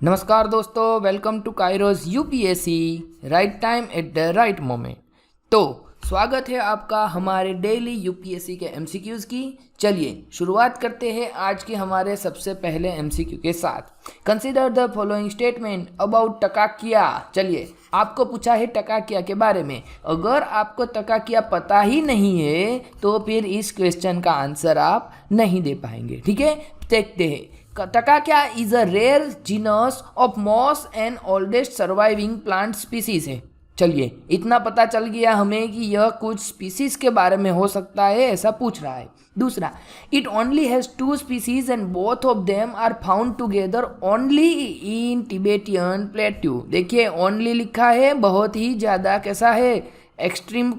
नमस्कार दोस्तों, welcome to Kairos UPSC right time at the right moment. तो स्वागत है आपका हमारे डेली यूपीएससी के एमसीक्यूज़ की। चलिए शुरुआत करते हैं आज के हमारे सबसे पहले एमसीक्यू के साथ। Consider the following statement about Takakia. चलिए, आपको पूछा है टकाकिया के बारे में। अगर आपको टकाकिया पता ही नहीं है तो फिर इस क्वेश्चन का आंसर आप नहीं दे पाएंगे। ठीक है, देखते हैं। Takakia is a rare genus of moss and oldest surviving plant species है। चलिए, इतना पता चल गया हमें कि यह कुछ स्पीसीज के बारे में हो सकता है, ऐसा पूछ रहा है। दूसरा, it only has 2 species and both of them are found together only in Tibetan plateau. देखिए, ओनली लिखा है, बहुत ही ज़्यादा कैसा है, एक्सट्रीम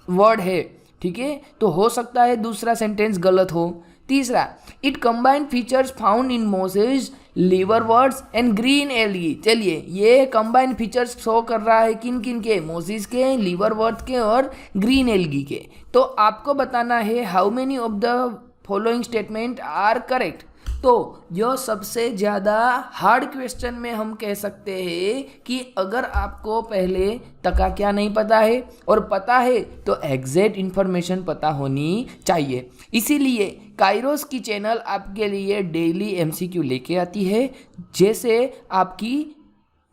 वर्ड है। ठीक है, तो हो सकता है दूसरा सेंटेंस गलत हो। तीसरा, it combine features found in mosses liverworts and green algae. चलिए, ये कंबाइन फीचर्स शो कर रहा है किन किन के, मोसेज के, लिवरवर्ट के और ग्रीन एल्गी के। तो आपको बताना है how many of the following statement are correct. तो यह सबसे ज़्यादा हार्ड क्वेश्चन में हम कह सकते हैं कि अगर आपको पहले टकाकिया नहीं पता है और पता है तो एग्जैक्ट इन्फॉर्मेशन पता होनी चाहिए। इसीलिए काइरोस की चैनल आपके लिए डेली एमसीक्यू लेके आती है, जैसे आपकी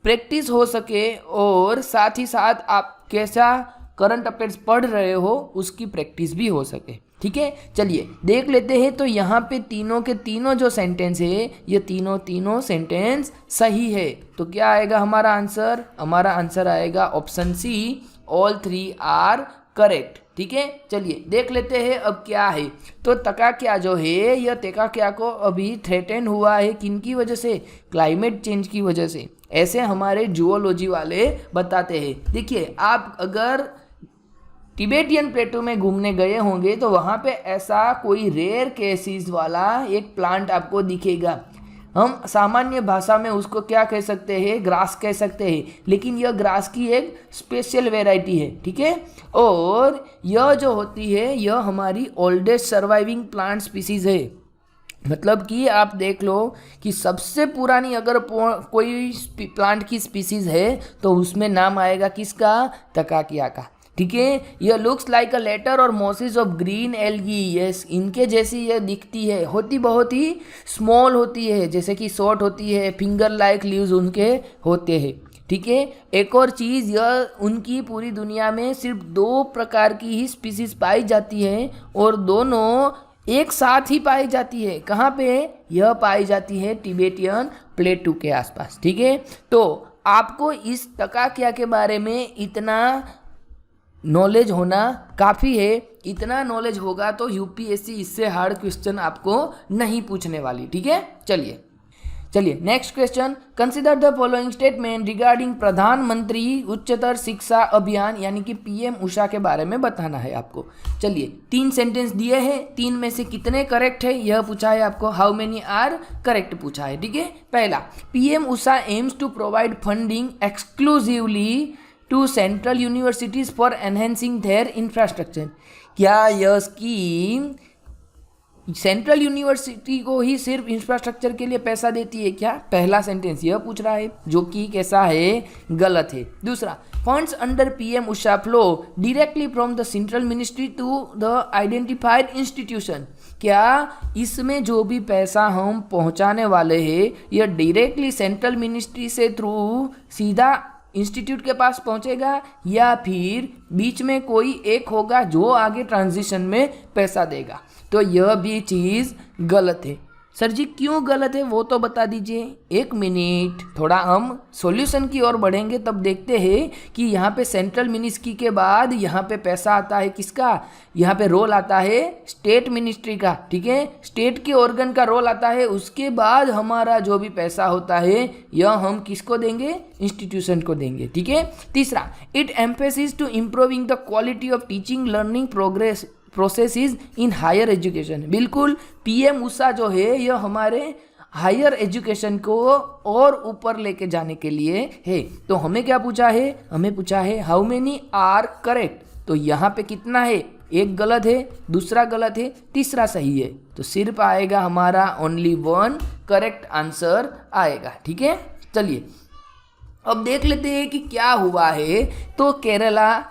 प्रैक्टिस हो सके और साथ ही साथ आप कैसा करंट अफेयर्स पढ़ रहे हो उसकी प्रैक्टिस भी हो सके। ठीक है, चलिए देख लेते हैं। तो यहाँ पे तीनों के तीनों जो सेंटेंस है, ये तीनों सेंटेंस सही है। तो क्या आएगा हमारा आंसर? हमारा आंसर आएगा option C, all 3 are correct. ठीक है, चलिए देख लेते हैं अब क्या है। तो टकाकिया जो है, यह टकाकिया को अभी थ्रेटन हुआ है किन की वजह से? क्लाइमेट चेंज की वजह से, ऐसे हमारे जूलॉजी वाले बताते हैं। देखिए, आप अगर तिबेटियन प्लेटू में घूमने गए होंगे तो वहाँ पे ऐसा कोई रेयर केसेस वाला एक प्लांट आपको दिखेगा। हम सामान्य भाषा में उसको क्या कह सकते हैं? ग्रास कह सकते हैं, लेकिन यह ग्रास की एक स्पेशल वेराइटी है। ठीक है, और यह जो होती है, यह हमारी ओल्डेस्ट सर्वाइविंग प्लांट स्पीसीज है। मतलब कि आप देख लो कि सबसे पुरानी अगर कोई प्लांट की स्पीसीज है तो उसमें नाम आएगा किसका? टकाकिया का। ठीक है, यह लुक्स लाइक अ लेटर और masses of green algae. Yes, इनके जैसी यह दिखती है, होती बहुत ही स्मॉल होती है, जैसे कि शॉर्ट होती है, फिंगर लाइक लीव्स उनके होते हैं। ठीक है, एक और चीज़, यह उनकी पूरी दुनिया में सिर्फ 2 प्रकार की ही स्पीसीज पाई जाती है और दोनों एक साथ ही पाई जाती है। कहाँ पे? यह पाई जाती है तिबेटियन प्लेटू के आसपास। ठीक है, तो आपको इस टकाकिया के बारे में इतना नॉलेज होना काफ़ी है। इतना नॉलेज होगा तो यूपीएससी इससे हार्ड क्वेश्चन आपको नहीं पूछने वाली। ठीक है, चलिए next question. Consider the following statement regarding प्रधानमंत्री उच्चतर शिक्षा अभियान, यानी कि पीएम उषा के बारे में बताना है आपको। चलिए, 3 सेंटेंस दिए हैं, 3 में से कितने करेक्ट है यह पूछा है आपको। हाउ मेनी आर करेक्ट पूछा है। ठीक है, पहला, PM Usha aims to provide funding exclusively to central universities for enhancing their infrastructure. क्या यह स्कीम सेंट्रल यूनिवर्सिटी को ही सिर्फ इंफ्रास्ट्रक्चर के लिए पैसा देती है क्या? पहला सेंटेंस यह पूछ रहा है, जो कि कैसा है? गलत है। दूसरा, funds under PM Usha flow directly from the central ministry to the identified institution. क्या इसमें जो भी पैसा हम पहुंचाने वाले हैं यह डायरेक्टली सेंट्रल मिनिस्ट्री से थ्रू सीधा इंस्टीट्यूट के पास पहुंचेगा, या फिर बीच में कोई एक होगा जो आगे ट्रांजिशन में पैसा देगा? तो यह भी चीज़ गलत है। सर जी क्यों गलत है वो तो बता दीजिए। 1 मिनट, थोड़ा हम सॉल्यूशन की ओर बढ़ेंगे तब देखते हैं कि यहाँ पे सेंट्रल मिनिस्ट्री के बाद यहाँ पे पैसा आता है किसका? यहाँ पे रोल आता है स्टेट मिनिस्ट्री का। ठीक है, स्टेट के ऑर्गन का रोल आता है। उसके बाद हमारा जो भी पैसा होता है यह हम किसको देंगे? इंस्टीट्यूशन को देंगे। ठीक है, तीसरा, it emphasis to improving the quality of teaching learning processes in higher education. बिल्कुल, पीएम उषा जो है यह हमारे हायर एजुकेशन को और ऊपर लेके जाने के लिए है। तो हमें क्या पूछा है? हमें पूछा है हाउ मेनी आर करेक्ट। तो यहाँ पे कितना है? एक गलत है, दूसरा गलत है, तीसरा सही है, तो सिर्फ आएगा हमारा ओनली 1 करेक्ट आंसर आएगा। ठीक है, चलिए अब देख लेते हैं कि क्या हुआ है। तो केरला,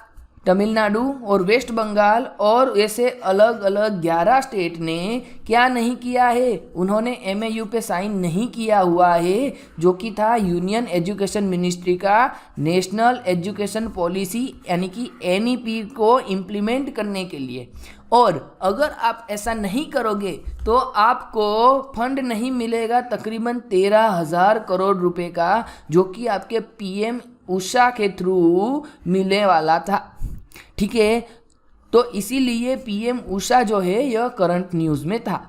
तमिलनाडु और वेस्ट बंगाल और ऐसे अलग अलग 11 स्टेट ने क्या नहीं किया है, उन्होंने MAU पे साइन नहीं किया हुआ है, जो कि था यूनियन एजुकेशन मिनिस्ट्री का नेशनल एजुकेशन पॉलिसी यानी कि NEP को इम्प्लीमेंट करने के लिए। और अगर आप ऐसा नहीं करोगे तो आपको फंड नहीं मिलेगा तकरीबन 13,000 करोड़ रुपए का, जो कि आपके PM उषा के थ्रू मिलने वाला था। ठीक है, तो इसीलिए PM उषा जो है यह करंट न्यूज़ में था।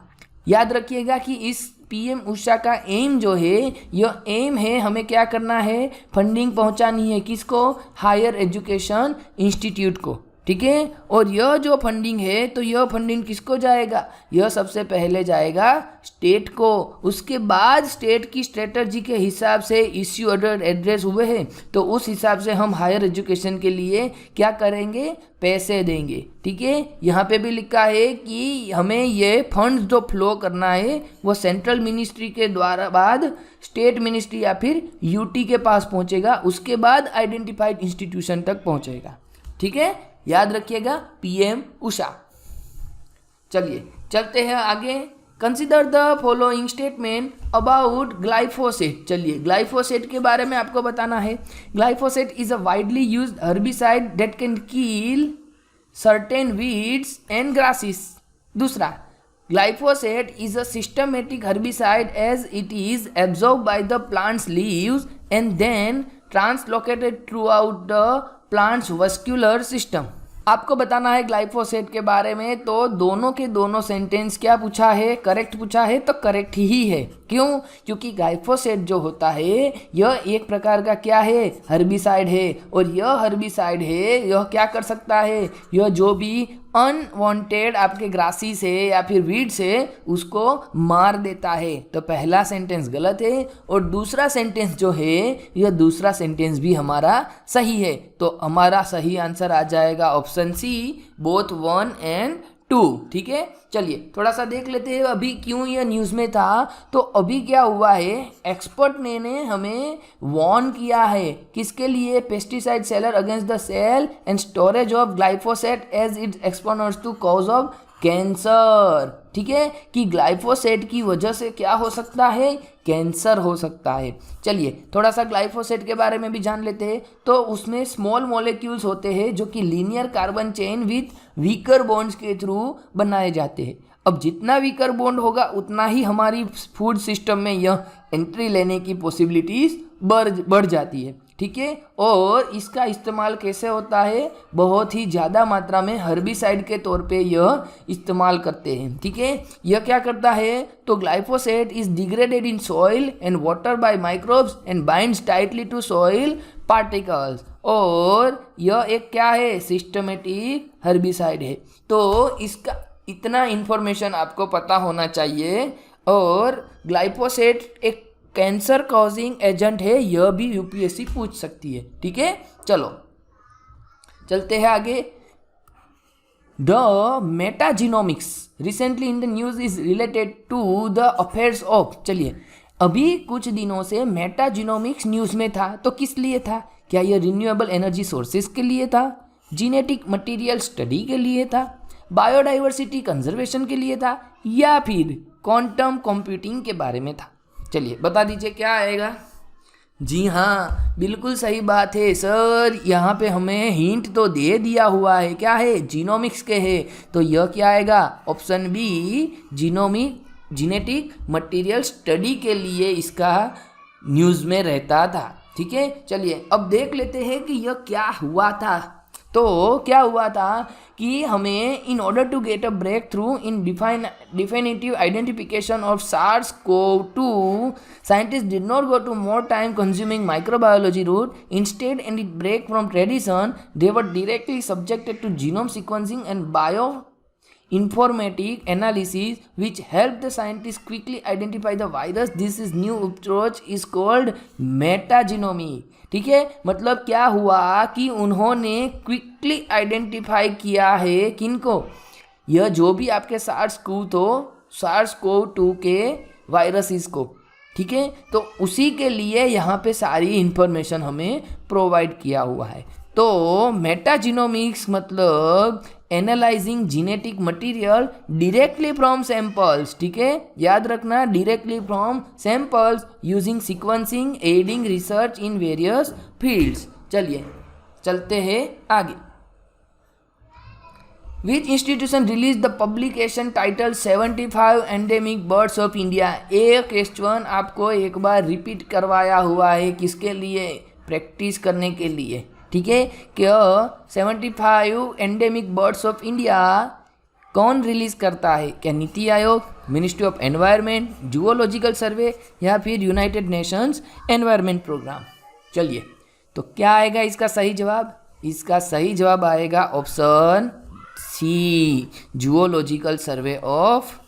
याद रखिएगा कि इस PM उषा का एम जो है, यह एम है हमें क्या करना है, फंडिंग पहुंचानी है किसको, हायर एजुकेशन इंस्टीट्यूट को। ठीक है, और यह जो फंडिंग है तो यह फंडिंग किसको जाएगा, यह सबसे पहले जाएगा स्टेट को, उसके बाद स्टेट की स्ट्रेटजी के हिसाब से इश्यू ऑर्डर एड्रेस हुए हैं, तो उस हिसाब से हम हायर एजुकेशन के लिए क्या करेंगे, पैसे देंगे। ठीक है, यहाँ पे भी लिखा है कि हमें ये फंड्स जो फ्लो करना है वो सेंट्रल मिनिस्ट्री के द्वारा बाद स्टेट मिनिस्ट्री या फिर UT के पास पहुँचेगा, उसके बाद आइडेंटिफाइड इंस्टीट्यूशन तक पहुँचेगा। ठीक है, याद रखिएगा PM उषा। चलिए चलते हैं आगे। Consider the following statement about glyphosate. चलिए ग्लाइफोसेट के बारे में आपको बताना है। Glyphosate is a widely used herbicide that can kill certain weeds and grasses. दूसरा, glyphosate is a systematic herbicide as it is absorbed by the plant's leaves and then translocated throughout the plant's vascular system। आपको बताना है glyphosate के बारे में, तो दोनों के दोनों सेंटेंस क्या पूछा है, करेक्ट पूछा है, तो करेक्ट ही है। क्यों, क्योंकि ग्लाइफोसेट जो होता है यह एक प्रकार का क्या है, हर्बिसाइड है, और यह हर्बिसाइड है यह क्या कर सकता है, यह जो भी अनवांटेड आपके ग्रासीज है या फिर वीड्स है उसको मार देता है। तो पहला सेंटेंस गलत है, और दूसरा सेंटेंस जो है यह दूसरा सेंटेंस भी हमारा सही है, तो हमारा सही आंसर आ जाएगा ऑप्शन सी, बोथ 1 and 2। ठीक है, चलिए थोड़ा सा देख लेते हैं अभी क्यों यह न्यूज़ में था। तो अभी क्या हुआ है, एक्सपर्ट ने हमें वार्न किया है किसके लिए, pesticide seller against the sale and storage of glyphosate as it exponents to cause of cancer. ठीक है, कि ग्लाइफोसेट की वजह से क्या हो सकता है, कैंसर हो सकता है। चलिए थोड़ा सा ग्लाइफोसेट के बारे में भी जान लेते हैं। तो उसमें स्मॉल मॉलिक्यूल्स होते हैं जो कि linear carbon chain with weaker bonds के थ्रू बनाए जाते हैं। अब जितना वीकर बॉन्ड होगा उतना ही हमारी फूड सिस्टम में यह एंट्री लेने की पॉसिबिलिटीज बढ़ जाती है। ठीक है, और इसका इस्तेमाल कैसे होता है, बहुत ही ज़्यादा मात्रा में हर्बिसाइड के तौर पे यह इस्तेमाल करते हैं। ठीक है, यह क्या करता है, तो glyphosate is degraded in soil and water by microbes and binds tightly to soil particles, और यह एक क्या है, सिस्टमेटिक हर्बिसाइड है। तो इसका इतना इन्फॉर्मेशन आपको पता होना चाहिए। और ग्लाइफोसेट एक कैंसर कॉजिंग एजेंट है, यह भी UPSC पूछ सकती है। ठीक है, चलो चलते हैं आगे। The metagenomics recently in the news is related to the affairs of. चलिए अभी कुछ दिनों से मेटाजीनोमिक्स न्यूज में था, तो किस लिए था, क्या यह रिन्यूएबल एनर्जी सोर्सेज के लिए था, जीनेटिक मटेरियल स्टडी के लिए था, बायोडाइवर्सिटी कंजर्वेशन के लिए था, या फिर क्वांटम कंप्यूटिंग के बारे में था। चलिए बता दीजिए क्या आएगा। जी हाँ, बिल्कुल सही बात है सर, यहाँ पे हमें हिंट तो दे दिया हुआ है, क्या है, जीनोमिक्स के है, तो यह क्या आएगा, option B, genetic material study के लिए इसका न्यूज़ में रहता था। ठीक है, चलिए अब देख लेते हैं कि यह क्या हुआ था। तो क्या हुआ था कि हमें in order to get a breakthrough in definitive identification of SARS-CoV-2, scientists did not go to more time consuming microbiology route. Instead, in the break from tradition, they were directly subjected to genome sequencing and informative analysis which help the scientists quickly identify the virus. This is new approach is called metagenomic। ठीक है, मतलब क्या हुआ कि उन्होंने quickly identify किया है किनको, यह जो भी आपके SARS-CoV-2 के वायरसेस को। ठीक है, तो उसी के लिए यहाँ पे सारी इंफॉर्मेशन हमें प्रोवाइड किया हुआ है। तो मेटाजीनोमिक्स मतलब analysing genetic material directly from samples. ठीक है, याद रखना, directly from samples using sequencing adding research in various fields. चलिए चलते हैं आगे। Which institution released the publication titled 75 Endemic Birds of India? ये क्वेश्चन आपको एक बार रिपीट करवाया हुआ है, किसके लिए, प्रैक्टिस करने के लिए। ठीक है, क्या 75 एंडेमिक बर्ड्स ऑफ इंडिया कौन रिलीज करता है? क्या NITI Aayog, ministry of environment, zoological survey या फिर यूनाइटेड नेशंस एनवायरनमेंट प्रोग्राम? चलिए, तो क्या आएगा इसका सही जवाब? इसका सही जवाब आएगा option C, zoological survey of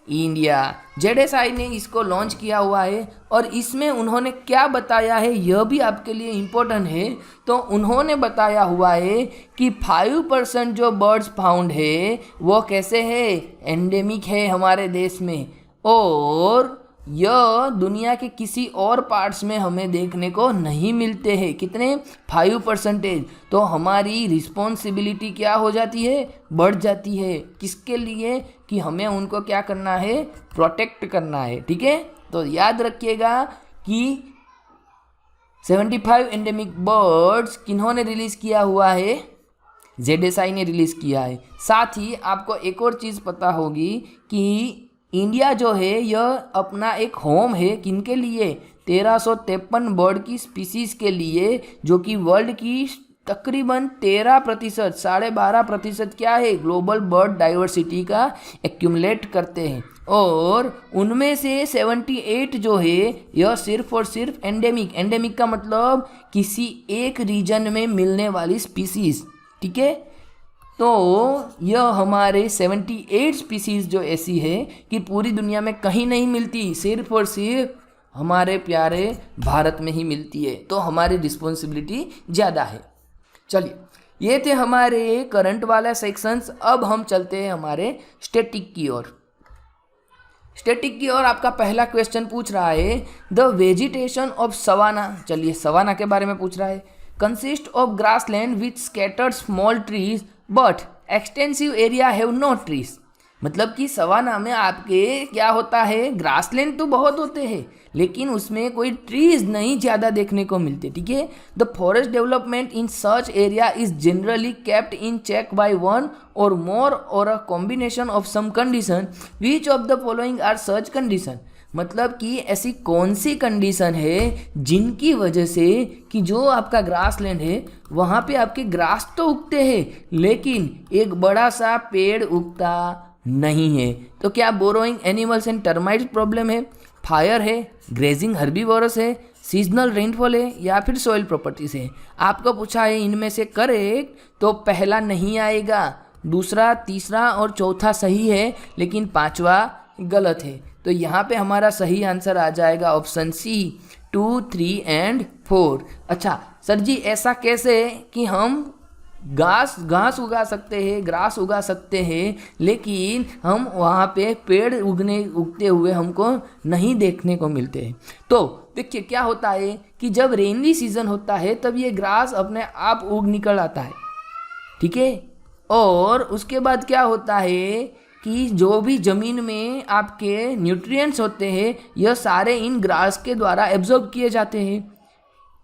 India. ZSI ने इसको लॉन्च किया हुआ है और इसमें उन्होंने क्या बताया है यह भी आपके लिए इम्पोर्टेंट है। तो उन्होंने बताया हुआ है कि 5% जो बर्ड्स फाउंड है वो कैसे है, एंडेमिक है हमारे देश में, और यह दुनिया के किसी और पार्ट्स में हमें देखने को नहीं मिलते हैं। कितने? 5%। तो हमारी रिस्पॉन्सिबिलिटी क्या हो जाती है, बढ़ जाती है। किसके लिए? कि हमें उनको क्या करना है, प्रोटेक्ट करना है। ठीक है, तो याद रखिएगा कि 75 एंडेमिक बर्ड्स किन्होंने रिलीज़ किया हुआ है, जेडएसआई ने रिलीज़ किया है। साथ ही आपको एक और चीज़ पता होगी कि इंडिया जो है यह अपना एक होम है किनके लिए, 1353 बर्ड की स्पीसीज़ के लिए, जो कि वर्ल्ड की तकरीबन 13%, 12.5% क्या है, ग्लोबल बर्ड डाइवर्सिटी का एक्यूमुलेट करते हैं। और उनमें से 78 जो है यह सिर्फ और सिर्फ एंडेमिक का मतलब किसी एक रीजन में मिलने वाली स्पीसीज़। ठीक है, तो यह हमारे 78 स्पीसीज़ जो ऐसी है कि पूरी दुनिया में कहीं नहीं मिलती, सिर्फ और सिर्फ हमारे प्यारे भारत में ही मिलती है। तो हमारी रिस्पॉन्सिबिलिटी ज़्यादा है। चलिए, ये थे हमारे करंट वाला सेक्शंस। अब हम चलते हैं हमारे स्टैटिक की ओर। स्टैटिक की ओर आपका पहला क्वेश्चन पूछ रहा है, द वेजिटेशन ऑफ सवाना। चलिए, सवाना के बारे में पूछ रहा है। Consist of grassland which scattered small trees but extensive area have no trees. मतलब कि सवाना में आपके क्या होता है, ग्रासलैंड तो बहुत होते हैं लेकिन उसमें कोई ट्रीज नहीं ज़्यादा देखने को मिलते। ठीक है, the forest development in such area is generally kept in check by one और मोर और a combination of some condition. Which of the following are such condition. मतलब कि ऐसी कौन सी कंडीशन है जिनकी वजह से कि जो आपका ग्रास लैंड है वहाँ पे आपके ग्रास तो उगते हैं लेकिन एक बड़ा सा पेड़ उगता नहीं है। तो क्या borrowing animals and termites problem है, फायर है, ग्रेजिंग हर्बीवोरस है, सीजनल रेनफॉल है या फिर सॉइल प्रॉपर्टीज है। आपको पूछा है इनमें से करेक्ट, तो पहला नहीं आएगा, दूसरा, तीसरा और चौथा सही है लेकिन पांचवा गलत है। तो यहाँ पे हमारा सही आंसर आ जाएगा ऑप्शन सी, 2, 3 एंड 4। अच्छा सर जी, ऐसा कैसे कि हम घास उगा सकते हैं, ग्रास उगा सकते हैं लेकिन हम वहाँ पे पेड़ उगते हुए हमको नहीं देखने को मिलते हैं? तो देखिए क्या होता है कि जब रेनली सीजन होता है तब ये ग्रास अपने आप उग निकल आता है। ठीक है, और उसके बाद क्या होता है कि जो भी ज़मीन में आपके न्यूट्रिएंट्स होते हैं यह सारे इन ग्रास के द्वारा एब्जॉर्ब किए जाते हैं।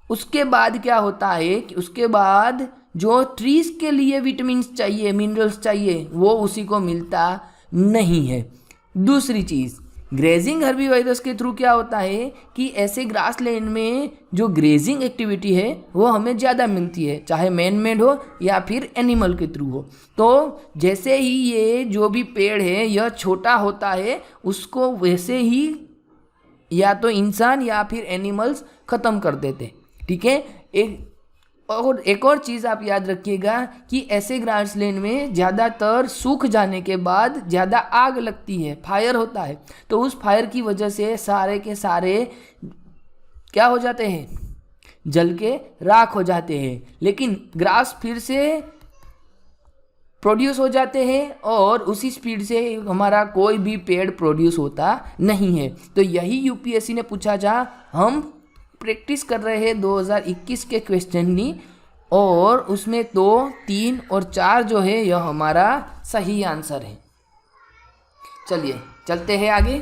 उसके बाद क्या होता है कि उसके बाद जो ट्रीज के लिए विटामिन चाहिए, मिनरल्स चाहिए, वो उसी को मिलता नहीं है। दूसरी चीज़, ग्रेजिंग हर्बीवोरस के थ्रू क्या होता है कि ऐसे ग्रास लैंड में जो ग्रेजिंग एक्टिविटी है वो हमें ज़्यादा मिलती है, चाहे मैन मेड हो या फिर एनिमल के थ्रू हो। तो जैसे ही ये जो भी पेड़ है यह छोटा होता है उसको वैसे ही या तो इंसान या फिर एनिमल्स ख़त्म कर देते। ठीक है, एक और एक और चीज़ आप याद रखिएगा कि ऐसे ग्रासलैंड में ज़्यादातर सूख जाने के बाद ज़्यादा आग लगती है, फायर होता है, तो उस फायर की वजह से सारे के सारे क्या हो जाते हैं, जल के राख हो जाते हैं। लेकिन ग्रास फिर से प्रोड्यूस हो जाते हैं और उसी स्पीड से हमारा कोई भी पेड़ प्रोड्यूस होता नहीं है। तो यही यूपीएससी ने पूछा था। हम प्रैक्टिस कर रहे हैं 2021 के क्वेश्चन की, और उसमें 2, 3 और 4 जो है यह हमारा सही आंसर है। चलिए चलते हैं आगे।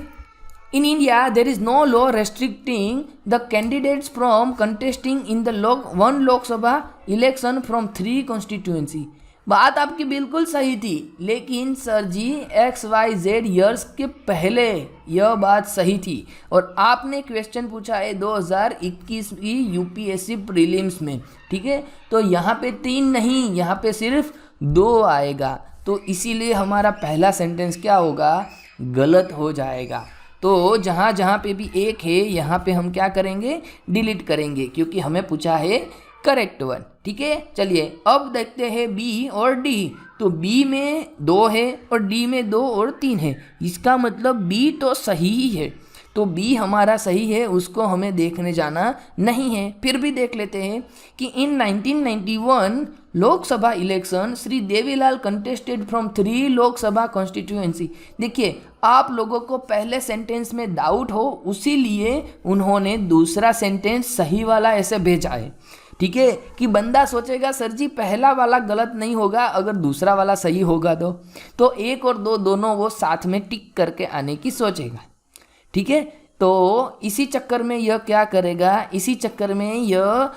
In India, there is no law restricting the candidates from contesting in the one Lok Sabha election from 3 constituency। बात आपकी बिल्कुल सही थी, लेकिन सर जी XYZ ईयर्स के पहले यह बात सही थी। और आपने क्वेश्चन पूछा है 2021 की यूपीएससी प्रीलिम्स में, ठीक है। तो यहाँ पे 3 नहीं, यहाँ पे सिर्फ 2 आएगा। तो इसीलिए हमारा पहला सेंटेंस क्या होगा, गलत हो जाएगा। तो जहाँ जहाँ पे भी 1 है यहाँ पे हम क्या करेंगे, डिलीट करेंगे, क्योंकि हमें पूछा है करेक्ट वन, ठीक है। चलिए अब देखते हैं बी और डी। तो बी में 2 है और डी में 2 और 3 है, इसका मतलब बी तो सही ही है। तो बी हमारा सही है, उसको हमें देखने जाना नहीं है। फिर भी देख लेते हैं कि इन 1991 Lok Sabha election Shri Devilal contested from 3 Lok Sabha constituency. देखिए आप लोगों को पहले सेंटेंस में डाउट हो, उसीलिए उन्होंने दूसरा सेंटेंस सही वाला ऐसे भेजा है, ठीक है। कि बंदा सोचेगा सर जी पहला वाला गलत नहीं होगा अगर दूसरा वाला सही होगा तो 1 और 2 दोनों वो साथ में टिक करके आने की सोचेगा, ठीक है। तो इसी चक्कर में यह क्या करेगा, इसी चक्कर में यह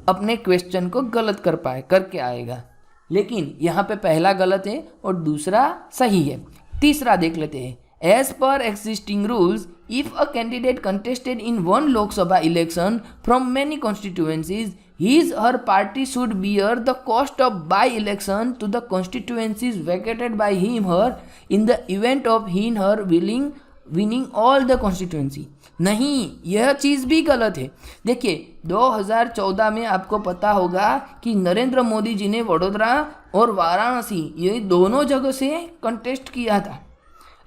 अपने क्वेश्चन को गलत करके आएगा। लेकिन यहाँ पे पहला गलत है और दूसरा सही है। तीसरा देख लेते हैं। As per existing rules, if a candidate contested in 1 Lok Sabha election from many constituencies, his or her party should bear the cost of by-election to the constituencies vacated by him her in the event of him her winning all the constituency। नहीं, यह चीज़ भी गलत है। देखिए 2014 में आपको पता होगा कि नरेंद्र मोदी जी ने वडोदरा और वाराणसी ये दोनों जगह से कंटेस्ट किया था,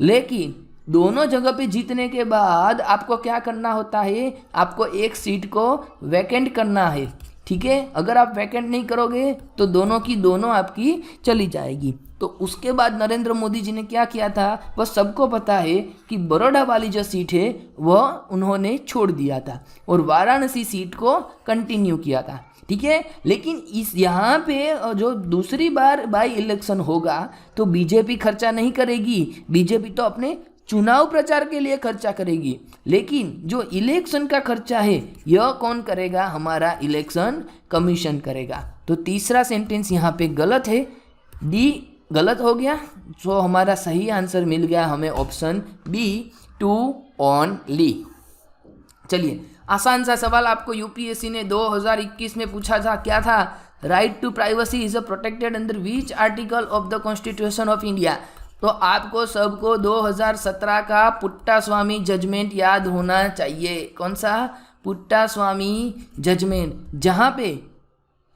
लेकिन दोनों जगह पे जीतने के बाद आपको क्या करना होता है, आपको एक सीट को वैकेंट करना है, ठीक है। अगर आप वैकेंट नहीं करोगे तो दोनों की दोनों आपकी चली जाएगी। तो उसके बाद नरेंद्र मोदी जी ने क्या किया था, वह सबको पता है कि बड़ौदा वाली जो सीट है वह उन्होंने छोड़ दिया था और वाराणसी सीट को कंटिन्यू किया था, ठीक है। लेकिन इस यहाँ पे जो दूसरी बार बाई इलेक्शन होगा तो बीजेपी खर्चा नहीं करेगी, बीजेपी तो अपने चुनाव प्रचार के लिए खर्चा करेगी, लेकिन जो इलेक्शन का खर्चा है यह कौन करेगा, हमारा इलेक्शन कमीशन करेगा। तो तीसरा सेंटेंस यहाँ पे गलत है, डी गलत हो गया। तो हमारा सही आंसर मिल गया हमें ऑप्शन बी 2 ओनली। चलिए आसान सा सवाल आपको यूपीएससी ने 2021 में पूछा था, क्या था, right to privacy is a protected under which article of the constitution of India. तो आपको सबको 2017 का पुट्टास्वामी जजमेंट याद होना चाहिए। कौन सा, पुट्टास्वामी जजमेंट, जहाँ पे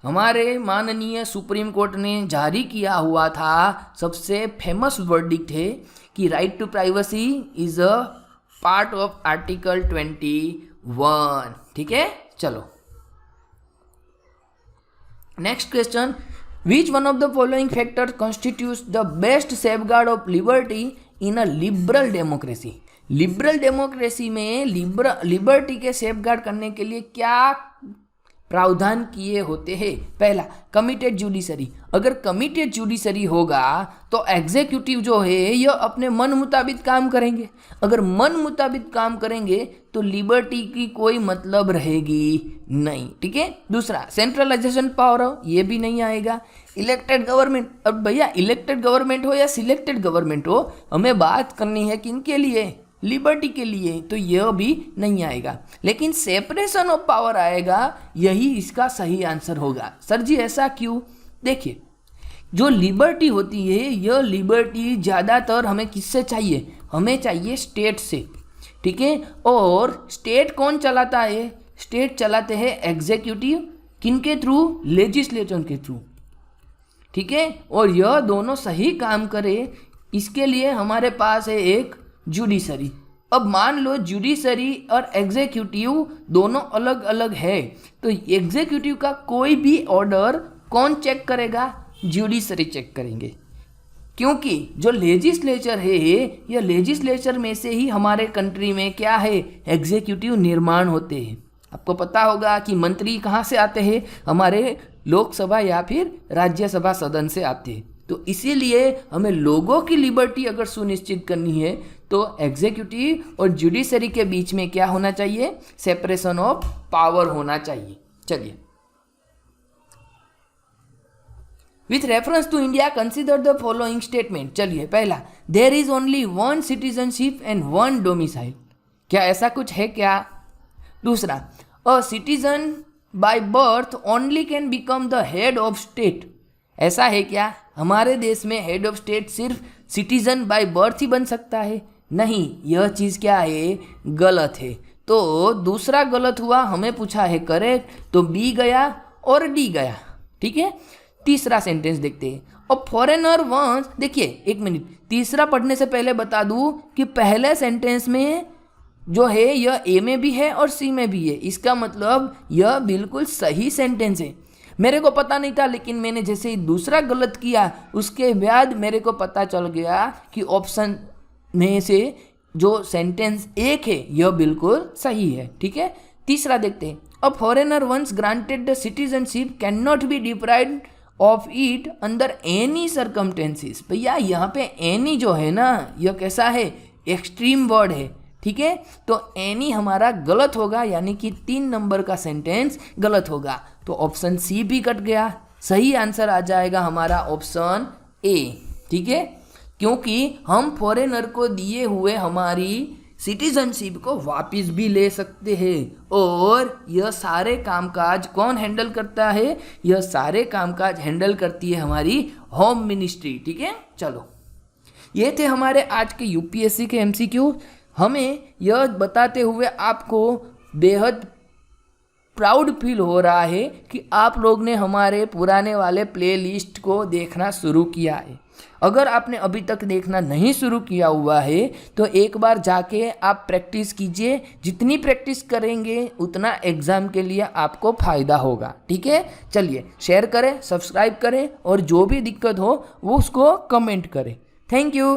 हमारे माननीय सुप्रीम कोर्ट ने जारी किया हुआ था। सबसे फेमस वर्डिक्ट है कि right to privacy is a part of article 21, ठीक है। चलो next question, which one of the following factors constitutes the best safeguard of liberty in a liberal democracy। Liberal democracy में लिबर्टी के safeguard करने के लिए क्या प्रावधान किए होते हैं। पहला, कमिटेड जुडिशरी। अगर कमिटेड जुडिशरी होगा तो एग्जीक्यूटिव जो है यह अपने मन मुताबिक काम करेंगे। अगर मन मुताबिक काम करेंगे तो लिबर्टी की कोई मतलब रहेगी नहीं, ठीक है। दूसरा, सेंट्रलाइजेशन पावर, ये भी नहीं आएगा। इलेक्टेड गवर्नमेंट, अब भैया इलेक्टेड गवर्नमेंट हो या सिलेक्टेड गवर्नमेंट हो, हमें बात करनी है किनके लिए, लिबर्टी के लिए, तो यह भी नहीं आएगा। लेकिन सेपरेशन ऑफ पावर आएगा, यही इसका सही आंसर होगा। सर जी ऐसा क्यों, देखिए जो लिबर्टी होती है यह लिबर्टी ज़्यादातर हमें किससे चाहिए, हमें चाहिए स्टेट से, ठीक है। और स्टेट कौन चलाता है, स्टेट चलाते हैं एग्जीक्यूटिव किनके थ्रू? लेजिस्लेचर के थ्रू, ठीक है। और यह दोनों सही काम करे इसके लिए हमारे पास है एक जुडिशरी। अब मान लो जुडिशरी और एग्जीक्यूटिव दोनों अलग अलग है, तो एग्जीक्यूटिव का कोई भी ऑर्डर कौन चेक करेगा? जुडिशरी चेक करेंगे, क्योंकि जो लेजिस्लेचर है यह लेजिस्लेचर में से ही हमारे कंट्री में क्या है? एग्जीक्यूटिव निर्माण होते हैं। आपको पता होगा कि मंत्री कहाँ से आते हैं? हमारे लोकसभा या फिर राज्यसभा सदन से आते हैं। तो इसीलिए हमें लोगों की लिबर्टी अगर सुनिश्चित करनी है तो एग्जीक्यूटिव और जुडिशरी के बीच में क्या होना चाहिए? सेपरेशन ऑफ पावर होना चाहिए। चलिए, with reference to India consider the following statement. चलिए, पहला, there is only one citizenship and one domicile. क्या ऐसा कुछ है क्या? दूसरा, a citizen by birth only can become the head of state. ऐसा है क्या? हमारे देश में हेड ऑफ स्टेट सिर्फ सिटीजन बाय बर्थ ही बन सकता है? नहीं, यह चीज़ क्या है? गलत है। तो दूसरा गलत हुआ, हमें पूछा है करेक्ट, तो बी गया और डी गया, ठीक है। तीसरा सेंटेंस देखते हैं। और फॉरेनर वंस, देखिए एक मिनट, तीसरा पढ़ने से पहले बता दूं कि पहले सेंटेंस में जो है यह ए में भी है और सी में भी है। इसका मतलब यह बिल्कुल सही सेंटेंस है। मेरे को पता नहीं था, लेकिन मैंने जैसे ही दूसरा गलत किया उसके बाद मेरे को पता चल गया कि ऑप्शन में से जो सेंटेंस एक है यह बिल्कुल सही है, ठीक है। तीसरा देखते हैं। A foreigner once granted the citizenship can not be deprived of it under any circumstances. भैया यहाँ पे एनी जो है ना, यह कैसा है? एक्सट्रीम वर्ड है, ठीक है। तो एनी हमारा गलत होगा, यानी कि 3 नंबर का सेंटेंस गलत होगा। तो ऑप्शन सी भी कट गया। सही आंसर आ जाएगा हमारा ऑप्शन ए, ठीक है। क्योंकि हम फॉरेनर को दिए हुए हमारी सिटीजनशिप को वापस भी ले सकते हैं। और यह सारे कामकाज कौन हैंडल करता है? यह सारे कामकाज हैंडल करती है हमारी होम मिनिस्ट्री, ठीक है। चलो, ये थे हमारे आज के यूपीएससी के एमसीक्यू। हमें यह बताते हुए आपको बेहद प्राउड फील हो रहा है कि आप लोग ने हमारे पुराने वाले प्लेलिस्ट को देखना शुरू किया है। अगर आपने अभी तक देखना नहीं शुरू किया हुआ है तो एक बार जाके आप प्रैक्टिस कीजिए। जितनी प्रैक्टिस करेंगे उतना एग्ज़ाम के लिए आपको फ़ायदा होगा, ठीक है। चलिए, शेयर करें, सब्सक्राइब करें और जो भी दिक्कत हो वो उसको कमेंट करें। Thank you.